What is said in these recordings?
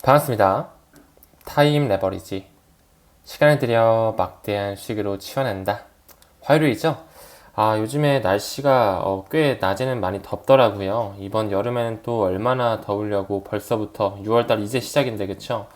반갑습니다. 타임 레버리지. 시간을 들여 막대한 수익으로 치워낸다. 화요일이죠? 요즘에 날씨가 꽤 낮에는 많이 덥더라고요. 이번 여름에는 또 얼마나 더우려고 벌써부터 6월달 이제 시작인데, 그쵸?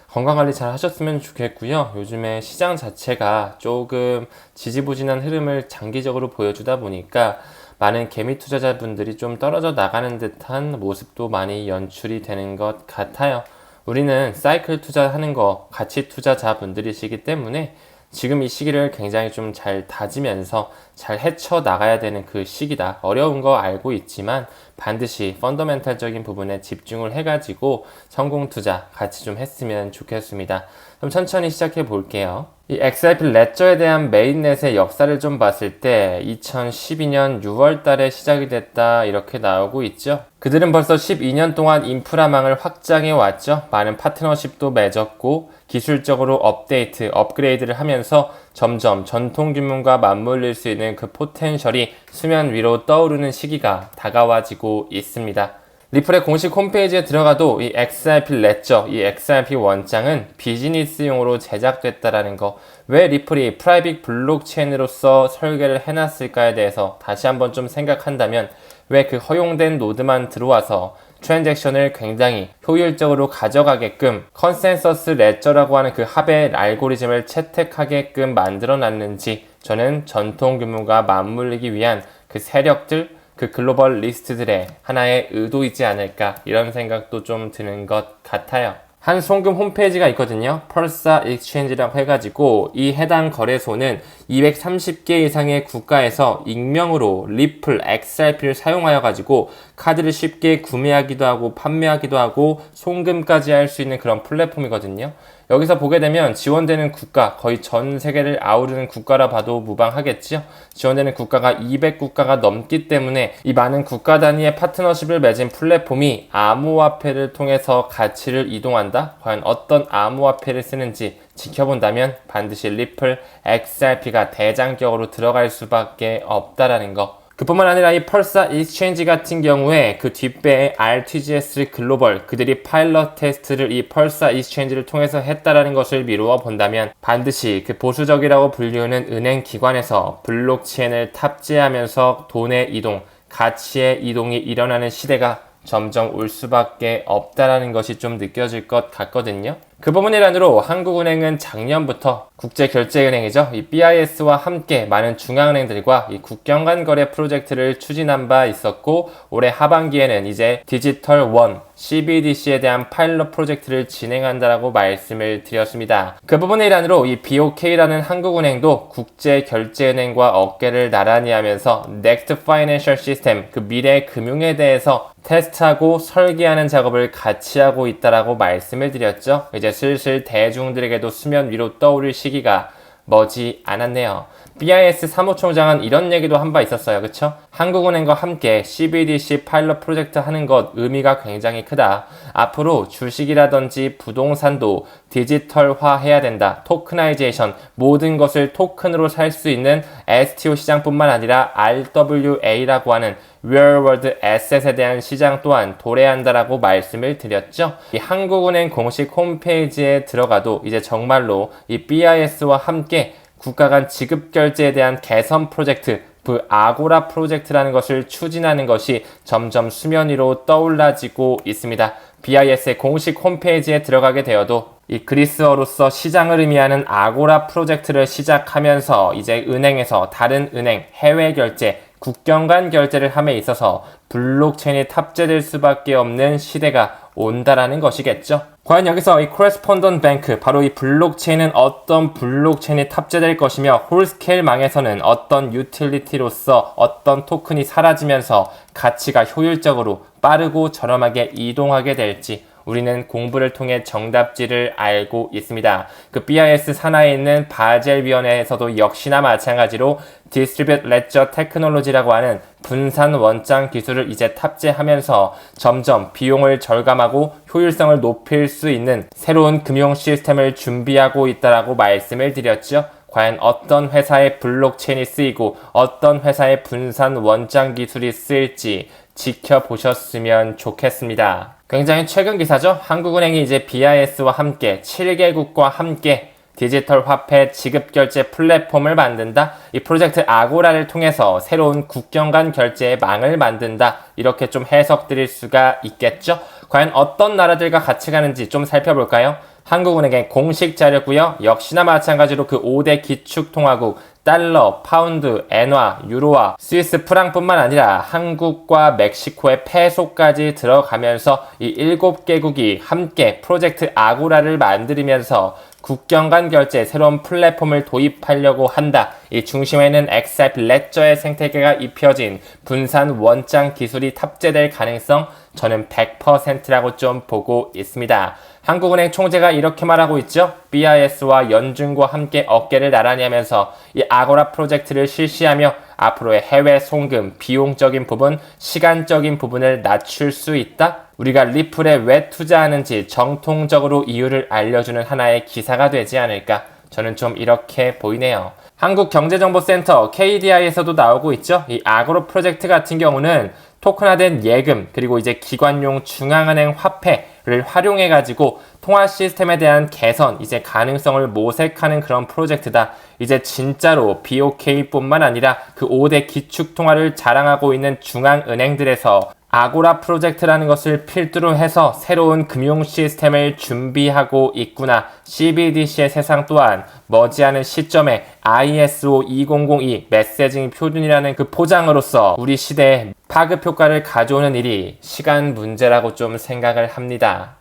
건강관리 잘 하셨으면 좋겠고요. 요즘에 시장 자체가 조금 지지부진한 흐름을 장기적으로 보여주다 보니까 많은 개미 투자자분들이 좀 떨어져 나가는 듯한 모습도 많이 연출이 되는 것 같아요. 우리는 사이클 투자하는 거 가치 투자자분들이시기 때문에 지금 이 시기를 굉장히 좀 잘 다지면서 잘 헤쳐 나가야 되는 그 시기다. 어려운 거 알고 있지만 반드시 펀더멘탈적인 부분에 집중을 해가지고 성공 투자 같이 좀 했으면 좋겠습니다. 그럼 천천히 시작해 볼게요. 이 XRP 레저에 대한 메인넷의 역사를 좀 봤을 때 2012년 6월 달에 시작이 됐다 이렇게 나오고 있죠. 그들은 벌써 12년 동안 인프라망을 확장해 왔죠. 많은 파트너십도 맺었고 기술적으로 업데이트, 업그레이드를 하면서 점점 전통규문과 맞물릴 수 있는 그 포텐셜이 수면 위로 떠오르는 시기가 다가와지고 있습니다. 리플의 공식 홈페이지에 들어가도 이 XRP 레저, 이 XRP 원장은 비즈니스용으로 제작됐다라는 거, 왜 리플이 프라이빗 블록체인으로서 설계를 해놨을까에 대해서 다시 한번 좀 생각한다면 왜 그 허용된 노드만 들어와서 트랜잭션을 굉장히 효율적으로 가져가게끔 컨센서스 레저라고 하는 그 합의 알고리즘을 채택하게끔 만들어 놨는지 저는 전통 규모가 맞물리기 위한 그 세력들, 그 글로벌 리스트들의 하나의 의도이지 않을까 이런 생각도 좀 드는 것 같아요. 한 송금 홈페이지가 있거든요. 펄사 익스체인지라고 해가지고 이 해당 거래소는 230개 이상의 국가에서 익명으로 리플 XRP를 사용하여 가지고 카드를 쉽게 구매하기도 하고 판매하기도 하고 송금까지 할 수 있는 그런 플랫폼이거든요. 여기서 보게 되면 지원되는 국가, 거의 전 세계를 아우르는 국가라 봐도 무방하겠죠. 지원되는 국가가 200국가가 넘기 때문에 이 많은 국가 단위의 파트너십을 맺은 플랫폼이 암호화폐를 통해서 가치를 이동한다. 과연 어떤 암호화폐를 쓰는지 지켜본다면 반드시 리플 XRP가 대장격으로 들어갈 수밖에 없다라는 거. 그뿐만 아니라 이 펄사 익스체인지 같은 경우에 그 뒷배에 RTGS 글로벌 그들이 파일럿 테스트를 이 펄사 익스체인지를 통해서 했다라는 것을 미루어 본다면 반드시 그 보수적이라고 불리우는 은행 기관에서 블록체인을 탑재하면서 돈의 이동, 가치의 이동이 일어나는 시대가 점점 올 수밖에 없다라는 것이 좀 느껴질 것 같거든요. 그 부분 일환으로 한국은행은 작년부터 국제결제은행이죠. 이 BIS와 함께 많은 중앙은행들과 이 국경 간 거래 프로젝트를 추진한 바 있었고 올해 하반기에는 이제 디지털 원 CBDC에 대한 파일럿 프로젝트를 진행한다라고 말씀을 드렸습니다. 그 부분의 일환으로 이 BOK라는 한국은행도 국제결제은행과 어깨를 나란히 하면서 Next Financial System, 그 미래 금융에 대해서 테스트하고 설계하는 작업을 같이 하고 있다라고 말씀을 드렸죠. 이제 슬슬 대중들에게도 수면 위로 떠오를 시기가 머지 않았네요. BIS 사무총장은 이런 얘기도 한 바 있었어요. 그쵸? 한국은행과 함께 CBDC 파일럿 프로젝트 하는 것 의미가 굉장히 크다. 앞으로 주식이라든지 부동산도 디지털화 해야 된다. 토크나이제이션, 모든 것을 토큰으로 살 수 있는 STO 시장뿐만 아니라 RWA라고 하는 Real World Asset에 대한 시장 또한 도래한다라고 말씀을 드렸죠. 이 한국은행 공식 홈페이지에 들어가도 이제 정말로 이 BIS와 함께 국가 간 지급 결제에 대한 개선 프로젝트, 그 아고라 프로젝트라는 것을 추진하는 것이 점점 수면 위로 떠올라지고 있습니다. BIS의 공식 홈페이지에 들어가게 되어도 이 그리스어로서 시장을 의미하는 아고라 프로젝트를 시작하면서 이제 은행에서 다른 은행, 해외 결제, 국경 간 결제를 함에 있어서 블록체인이 탑재될 수밖에 없는 시대가 온다라는 것이겠죠. 과연 여기서 이 코레스폰던트 뱅크, 바로 이 블록체인은 어떤 블록체인이 탑재될 것이며 홀스케일망에서는 어떤 유틸리티로서 어떤 토큰이 사라지면서 가치가 효율적으로 빠르고 저렴하게 이동하게 될지 우리는 공부를 통해 정답지를 알고 있습니다. 그 BIS 산하에 있는 바젤위원회에서도 역시나 마찬가지로 Distributed Ledger Technology라고 하는 분산 원장 기술을 이제 탑재하면서 점점 비용을 절감하고 효율성을 높일 수 있는 새로운 금융 시스템을 준비하고 있다라고 말씀을 드렸죠. 과연 어떤 회사의 블록체인이 쓰이고 어떤 회사의 분산 원장 기술이 쓰일지 지켜보셨으면 좋겠습니다. 굉장히 최근 기사죠. 한국은행이 이제 BIS와 함께 7개국과 함께 디지털 화폐 지급결제 플랫폼을 만든다. 이 프로젝트 아고라를 통해서 새로운 국경 간 결제의 망을 만든다. 이렇게 좀 해석드릴 수가 있겠죠. 과연 어떤 나라들과 같이 가는지 좀 살펴볼까요? 한국은행의 공식 자료고요. 역시나 마찬가지로 그 5대 기축통화국 달러, 파운드, 엔화, 유로화, 스위스 프랑뿐만 아니라 한국과 멕시코의 페소까지 들어가면서 이 7개국이 함께 프로젝트 아고라를 만들면서 국경 간 결제 새로운 플랫폼을 도입하려고 한다. 이 중심에는 XRP 레저의 생태계가 입혀진 분산 원장 기술이 탑재될 가능성 저는 100%라고 좀 보고 있습니다. 한국은행 총재가 이렇게 말하고 있죠. BIS와 연준과 함께 어깨를 나란히 하면서 이 아고라 프로젝트를 실시하며 앞으로의 해외 송금, 비용적인 부분, 시간적인 부분을 낮출 수 있다. 우리가 리플에 왜 투자하는지 정통적으로 이유를 알려주는 하나의 기사가 되지 않을까. 저는 좀 이렇게 보이네요. 한국경제정보센터 KDI에서도 나오고 있죠. 이 아고라 프로젝트 같은 경우는 토큰화된 예금 그리고 이제 기관용 중앙은행 화폐를 활용해가지고 통화 시스템에 대한 개선, 이제 가능성을 모색하는 그런 프로젝트다. 이제 진짜로 BOK뿐만 아니라 그 5대 기축통화를 자랑하고 있는 중앙은행들에서 아고라 프로젝트라는 것을 필두로 해서 새로운 금융 시스템을 준비하고 있구나. CBDC의 세상 또한 머지않은 시점에 ISO 2002 메시징 표준이라는 그 포장으로서 우리 시대에 파급 효과를 가져오는 일이 시간 문제라고 좀 생각을 합니다.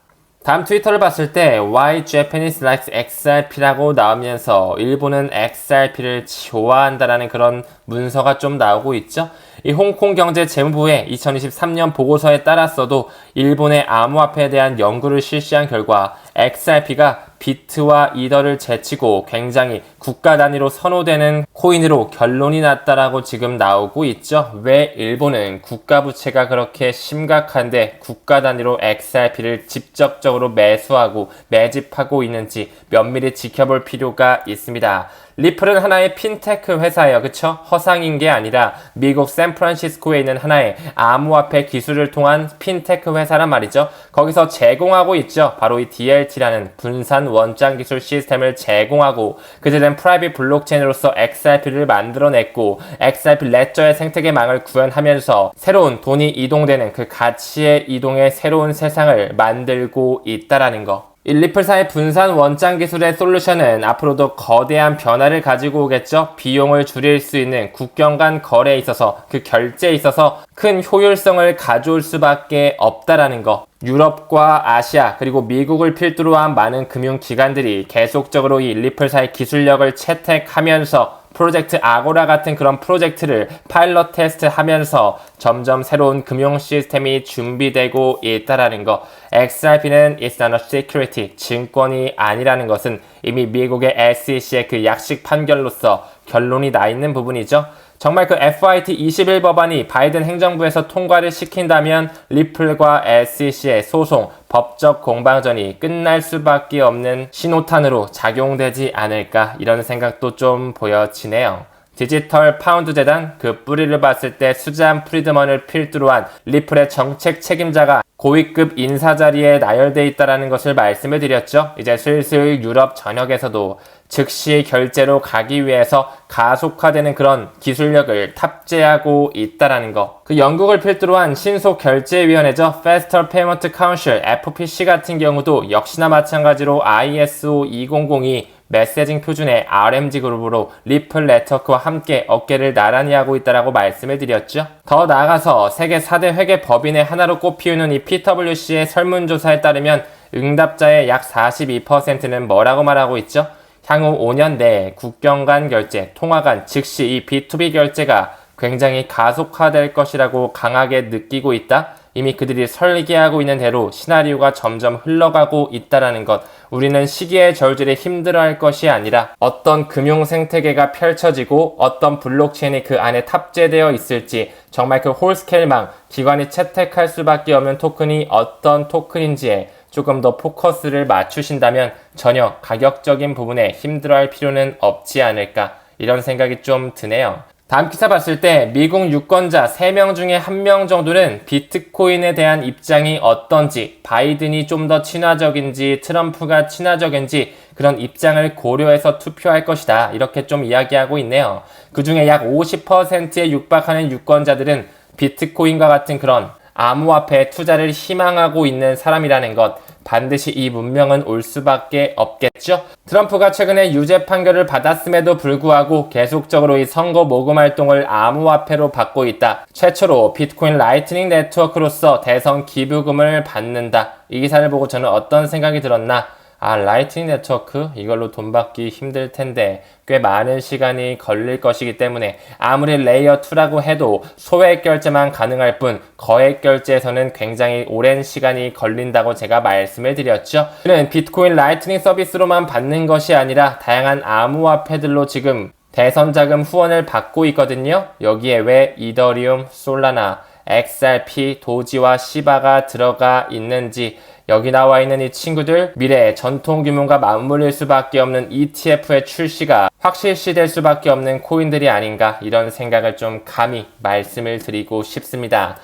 다음 트위터를 봤을 때 Why Japanese likes XRP라고 나오면서 일본은 XRP를 좋아한다라는 그런 문서가 좀 나오고 있죠. 이 홍콩경제재무부의 2023년 보고서에 따랐어도 일본의 암호화폐에 대한 연구를 실시한 결과 XRP가 비트와 이더를 제치고 굉장히 국가 단위로 선호되는 코인으로 결론이 났다라고 지금 나오고 있죠. 왜 일본은 국가 부채가 그렇게 심각한데 국가 단위로 XRP를 직접적으로 매수하고 매집하고 있는지 면밀히 지켜볼 필요가 있습니다. 리플은 하나의 핀테크 회사예요. 그쵸? 허상인 게 아니라 미국 샌프란시스코에 있는 하나의 암호화폐 기술을 통한 핀테크 회사란 말이죠. 거기서 제공하고 있죠. 바로 이 DLT라는 분산 원장 기술 시스템을 제공하고 그제된 프라이빗 블록체인으로서 XRP를 만들어냈고 XRP 레저의 생태계망을 구현하면서 새로운 돈이 이동되는 그 가치의 이동의 새로운 세상을 만들고 있다라는 거. 이 리플사의 분산 원장 기술의 솔루션은 앞으로도 거대한 변화를 가지고 오겠죠. 비용을 줄일 수 있는 국경 간 거래에 있어서 그 결제에 있어서 큰 효율성을 가져올 수밖에 없다라는 거. 유럽과 아시아 그리고 미국을 필두로 한 많은 금융기관들이 계속적으로 이 리플사의 기술력을 채택하면서 프로젝트 아고라 같은 그런 프로젝트를 파일럿 테스트 하면서 점점 새로운 금융 시스템이 준비되고 있다라는 거. XRP는 It's not a security, 증권이 아니라는 것은 이미 미국의 SEC의 그 약식 판결로서 결론이 나 있는 부분이죠. 정말 그 FIT 21 법안이 바이든 행정부에서 통과를 시킨다면 리플과 SEC의 소송, 법적 공방전이 끝날 수밖에 없는 신호탄으로 작용되지 않을까 이런 생각도 좀 보여지네요. 디지털 파운드 재단 그 뿌리를 봤을 때 수잔 프리드먼을 필두로 한 리플의 정책 책임자가 고위급 인사 자리에 나열돼 있다는 것을 말씀을 드렸죠. 이제 슬슬 유럽 전역에서도 즉시 결제로 가기 위해서 가속화되는 그런 기술력을 탑재하고 있다는 거. 그 영국을 필두로 한 신속결제위원회죠. Faster Payment Council FPC 같은 경우도 역시나 마찬가지로 ISO 2002 메시징 표준의 RMG 그룹으로 리플 네트워크와 함께 어깨를 나란히 하고 있다라고 말씀을 드렸죠. 더 나아가서 세계 4대 회계 법인의 하나로 꼽히는 이 PwC의 설문조사에 따르면 응답자의 약 42%는 뭐라고 말하고 있죠? 향후 5년 내에 국경 간 결제, 통화 간 즉시 이 B2B 결제가 굉장히 가속화될 것이라고 강하게 느끼고 있다. 이미 그들이 설계하고 있는 대로 시나리오가 점점 흘러가고 있다는 것. 우리는 시기의 저울질에 힘들어할 것이 아니라 어떤 금융 생태계가 펼쳐지고 어떤 블록체인이 그 안에 탑재되어 있을지 정말 그 홀스케일망 기관이 채택할 수밖에 없는 토큰이 어떤 토큰인지에 조금 더 포커스를 맞추신다면 전혀 가격적인 부분에 힘들어할 필요는 없지 않을까 이런 생각이 좀 드네요. 다음 기사 봤을 때 미국 유권자 3명 중에 1명 정도는 비트코인에 대한 입장이 어떤지, 바이든이 좀 더 친화적인지 트럼프가 친화적인지 그런 입장을 고려해서 투표할 것이다. 이렇게 좀 이야기하고 있네요. 그 중에 약 50%에 육박하는 유권자들은 비트코인과 같은 그런 암호화폐 투자를 희망하고 있는 사람이라는 것, 반드시 이 문명은 올 수밖에 없겠죠. 트럼프가 최근에 유죄 판결을 받았음에도 불구하고 계속적으로 이 선거 모금 활동을 암호화폐로 받고 있다. 최초로 비트코인 라이트닝 네트워크로서 대선 기부금을 받는다. 이 기사를 보고 저는 어떤 생각이 들었나? 라이트닝 네트워크? 이걸로 돈 받기 힘들 텐데 꽤 많은 시간이 걸릴 것이기 때문에 아무리 레이어 2라고 해도 소액 결제만 가능할 뿐 거액 결제에서는 굉장히 오랜 시간이 걸린다고 제가 말씀을 드렸죠. 이는 비트코인 라이트닝 서비스로만 받는 것이 아니라 다양한 암호화폐들로 지금 대선 자금 후원을 받고 있거든요. 여기에 왜 이더리움, 솔라나, XRP, 도지와 시바가 들어가 있는지, 여기 나와 있는 이 친구들 미래의 전통 규모가 맞물릴 수밖에 없는 ETF의 출시가 확실시될 수밖에 없는 코인들이 아닌가, 이런 생각을 좀 감히 말씀을 드리고 싶습니다.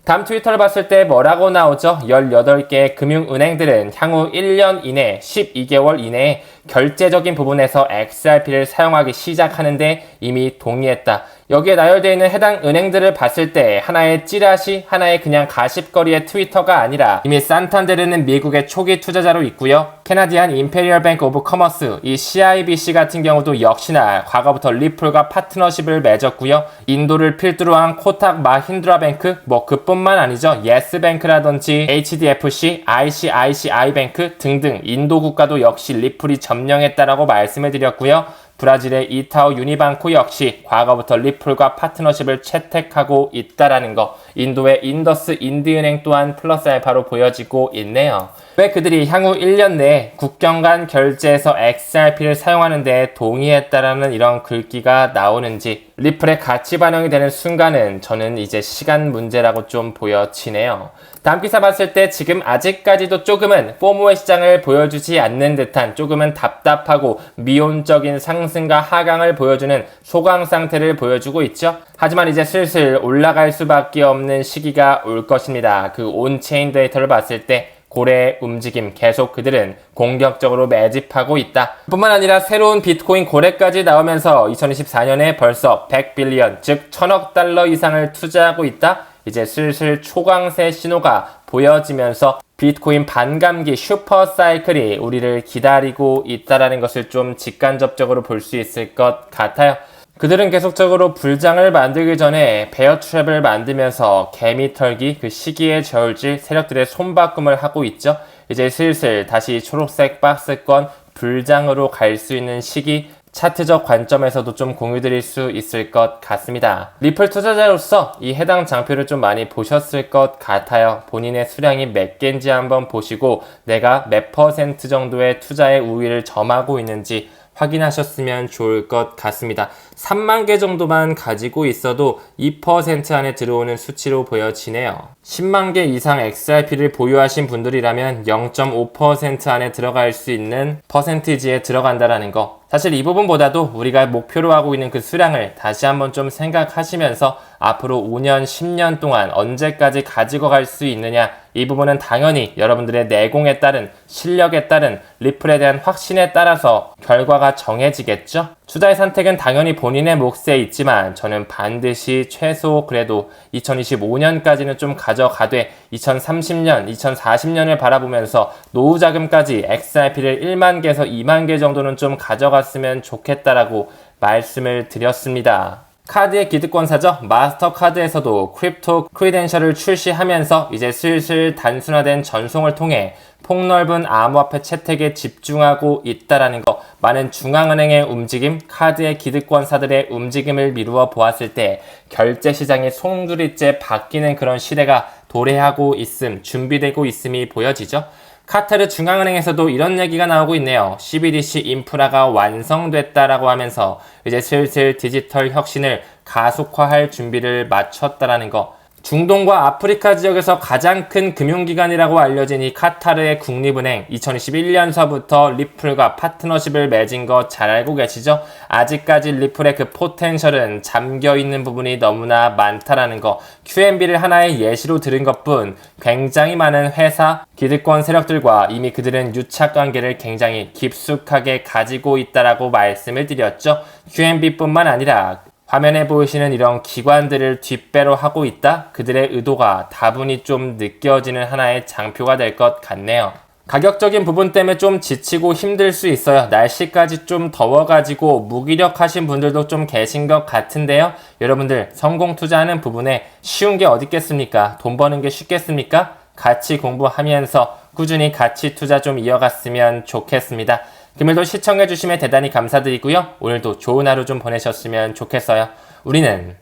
다음 트위터를 봤을 때 뭐라고 나오죠? 18개의 금융은행들은 향후 1년 이내, 12개월 이내에 결제적인 부분에서 XRP를 사용하기 시작하는데 이미 동의했다. 여기에 나열되어 있는 해당 은행들을 봤을 때 하나의 찌라시, 하나의 그냥 가십거리의 트위터가 아니라 이미 산탄데르는 미국의 초기 투자자로 있고요. 캐나디안 임페리얼 뱅크 오브 커머스, 이 CIBC 같은 경우도 역시나 과거부터 리플과 파트너십을 맺었고요. 인도를 필두로 한 코탁 마힌드라 뱅크, 그뿐만 아니죠. 예스뱅크라든지 HDFC, ICICI 뱅크 등등 인도 국가도 역시 리플이 점령했다라고 말씀을 드렸고요. 브라질의 이타오 유니방코 역시 과거부터 리플과 파트너십을 채택하고 있다라는 거, 인도의 인더스 인드은행 또한 플러스 알파로 보여지고 있네요. 왜 그들이 향후 1년 내에 국경 간 결제에서 XRP를 사용하는 데 동의했다라는 이런 글귀가 나오는지, 리플의 가치 반영이 되는 순간은 저는 이제 시간 문제라고 좀 보여지네요. 다음 기사 봤을 때 지금 아직까지도 조금은 포모의 시장을 보여주지 않는 듯한, 조금은 답답하고 미온적인 상승과 하강을 보여주는 소강 상태를 보여주고 있죠. 하지만 이제 슬슬 올라갈 수밖에 없는 시기가 올 것입니다. 그 온체인 데이터를 봤을 때 고래의 움직임, 계속 그들은 공격적으로 매집하고 있다. 뿐만 아니라 새로운 비트코인 고래까지 나오면서 2024년에 벌써 100빌리언, 즉 1000억 달러 이상을 투자하고 있다. 이제 슬슬 초강세 신호가 보여지면서 비트코인 반감기 슈퍼 사이클이 우리를 기다리고 있다라는 것을 좀 직간접적으로 볼 수 있을 것 같아요. 그들은 계속적으로 불장을 만들기 전에 베어 트랩을 만들면서 개미 털기, 그 시기에 저울질 세력들의 손바꿈을 하고 있죠. 이제 슬슬 다시 초록색 박스권 불장으로 갈 수 있는 시기, 차트적 관점에서도 좀 공유드릴 수 있을 것 같습니다. 리플 투자자로서 이 해당 장표를 좀 많이 보셨을 것 같아요. 본인의 수량이 몇 개인지 한번 보시고 내가 몇 퍼센트 정도의 투자의 우위를 점하고 있는지 확인하셨으면 좋을 것 같습니다. 3만 개 정도만 가지고 있어도 2% 안에 들어오는 수치로 보여지네요. 10만 개 이상 XRP를 보유하신 분들이라면 0.5% 안에 들어갈 수 있는 퍼센티지에 들어간다라는 거. 사실 이 부분보다도 우리가 목표로 하고 있는 그 수량을 다시 한번 좀 생각하시면서 앞으로 5년, 10년 동안 언제까지 가지고 갈 수 있느냐, 이 부분은 당연히 여러분들의 내공에 따른, 실력에 따른, 리플에 대한 확신에 따라서 결과가 정해지겠죠? 투자의 선택은 당연히 본인의 몫에 있지만 저는 반드시 최소 그래도 2025년까지는 좀 가져가되 2030년, 2040년을 바라보면서 노후 자금까지 XRP를 1만 개에서 2만 개 정도는 좀 가져갔으면 좋겠다라고 말씀을 드렸습니다. 카드의 기득권사죠. 마스터카드에서도 크립토 크리덴셜을 출시하면서 이제 슬슬 단순화된 전송을 통해 폭넓은 암호화폐 채택에 집중하고 있다라는 거, 많은 중앙은행의 움직임, 카드의 기득권사들의 움직임을 미루어 보았을 때 결제 시장이 송두리째 바뀌는 그런 시대가 도래하고 있음, 준비되고 있음이 보여지죠. 카타르 중앙은행에서도 이런 얘기가 나오고 있네요. CBDC 인프라가 완성됐다라고 하면서 이제 슬슬 디지털 혁신을 가속화할 준비를 마쳤다라는 거. 중동과 아프리카 지역에서 가장 큰 금융기관이라고 알려진 이 카타르의 국립은행 2021년서부터 리플과 파트너십을 맺은 거 잘 알고 계시죠? 아직까지 리플의 그 포텐셜은 잠겨있는 부분이 너무나 많다라는 거 QNB를 하나의 예시로 들은 것뿐 굉장히 많은 회사, 기득권 세력들과 이미 그들은 유착관계를 굉장히 깊숙하게 가지고 있다라고 말씀을 드렸죠. QNB뿐만 아니라 화면에 보이시는 이런 기관들을 뒷배로 하고 있다? 그들의 의도가 다분히 좀 느껴지는 하나의 장표가 될 것 같네요. 가격적인 부분 때문에 좀 지치고 힘들 수 있어요. 날씨까지 좀 더워가지고 무기력하신 분들도 좀 계신 것 같은데요. 여러분들 성공 투자하는 부분에 쉬운 게 어디 있겠습니까? 돈 버는 게 쉽겠습니까? 같이 공부하면서 꾸준히 가치 투자 좀 이어갔으면 좋겠습니다. 금일도 시청해주시면 대단히 감사드리고요. 오늘도 좋은 하루 좀 보내셨으면 좋겠어요. 우리는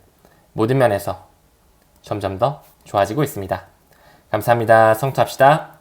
모든 면에서 점점 더 좋아지고 있습니다. 감사합니다. 성투합시다.